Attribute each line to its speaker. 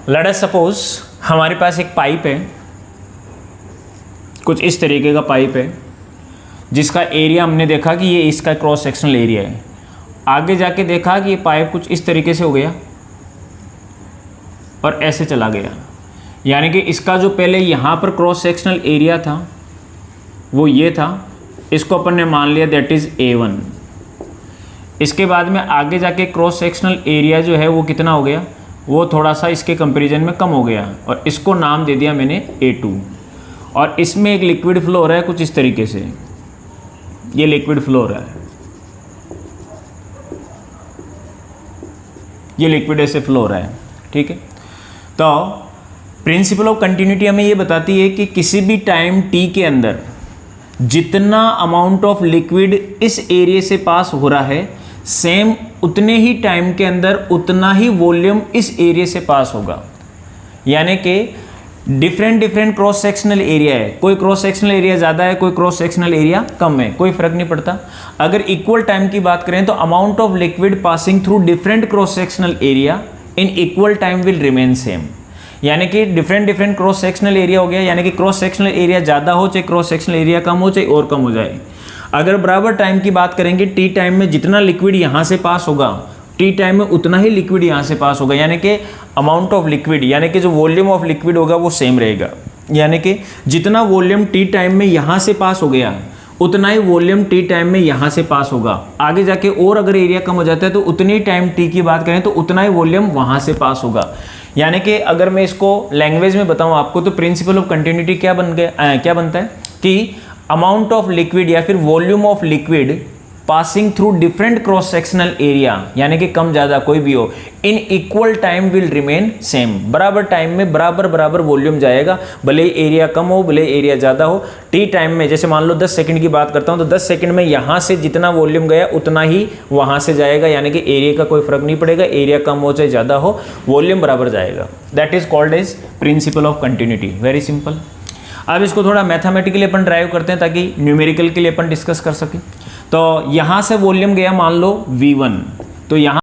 Speaker 1: Let us suppose हमारे पास एक pipe है, कुछ इस तरीके का पाइप है जिसका एरिया हमने देखा कि ये इसका क्रॉस सेक्शनल एरिया है। आगे जाके देखा कि ये पाइप कुछ इस तरीके से हो गया और ऐसे चला गया, यानी कि इसका जो पहले यहाँ पर क्रॉस सेक्शनल एरिया था वो ये था, इसको अपन ने मान लिया दैट इज़ A1। इसके बाद में आगे जाके क्रॉस सेक्शनल एरिया जो है वो कितना हो गया, वो थोड़ा सा इसके कंपैरिजन में कम हो गया और इसको नाम दे दिया मैंने A2। और इसमें एक लिक्विड फ्लो हो रहा है कुछ इस तरीके से, ये लिक्विड फ्लो हो रहा है, ये लिक्विड ऐसे फ्लो हो रहा है, ठीक है। तो प्रिंसिपल ऑफ कंटिन्यूटी हमें ये बताती है कि किसी भी टाइम t के अंदर जितना अमाउंट ऑफ लिक्विड इस एरिया से पास हो रहा है, सेम उतने ही टाइम के अंदर उतना ही वॉल्यूम इस एरिया से पास होगा। यानी कि डिफरेंट क्रॉस सेक्शनल एरिया है, कोई क्रॉस सेक्शनल एरिया ज़्यादा है, कोई क्रॉस सेक्शनल एरिया कम है, कोई फर्क नहीं पड़ता। अगर इक्वल टाइम की बात करें तो amount of liquid passing through different cross sectional area in equal time will remain same. यानी कि डिफरेंट क्रॉस सेक्शनल एरिया हो गया, यानी कि क्रॉस सेक्शनल एरिया ज़्यादा हो चाहे क्रॉस सेक्शनल एरिया कम हो चाहे और कम हो जाए। अगर बराबर टाइम की बात करेंगे, टी टाइम में जितना लिक्विड यहाँ से पास होगा, टी टाइम में उतना ही लिक्विड यहाँ से पास होगा, यानी कि अमाउंट ऑफ लिक्विड यानी कि जो वॉल्यूम ऑफ लिक्विड होगा वो सेम रहेगा। यानी कि जितना वॉल्यूम टी टाइम में यहाँ से पास हो गया उतना ही वॉल्यूम टी टाइम में यहाँ से पास होगा। आगे जाके और अगर एरिया कम हो जाता है तो उतनी टाइम टी की बात करें तो उतना ही वॉल्यूम वहाँ से पास होगा। यानी कि अगर मैं इसको लैंग्वेज में बताऊँ आपको तो प्रिंसिपल ऑफ कंटिन्यूटी क्या बनता है कि अमाउंट ऑफ लिक्विड या फिर volume of liquid passing through different cross sectional area, यानी कि कम ज़्यादा कोई भी हो, in equal time will remain same. बराबर टाइम में बराबर वॉल्यूम जाएगा, भले एरिया कम हो भले एरिया ज़्यादा हो। टी टाइम में जैसे मान लो 10 सेकंड की बात करता हूँ तो 10 सेकंड में यहाँ से जितना वॉल्यूम गया उतना ही वहाँ से जाएगा, यानी कि एरिया का कोई फर्क नहीं पड़ेगा, एरिया कम हो चाहे ज़्यादा हो वॉल्यूम बराबर जाएगा। That is called as principle of continuity. Very simple. अब इसको थोड़ा मैथमेटिकली अपन ड्राइव करते हैं ताकि न्यूमेरिकल के लिए अपन डिस्कस कर सकें। तो यहाँ से वॉल्यूम गया मान लो V1, तो यहाँ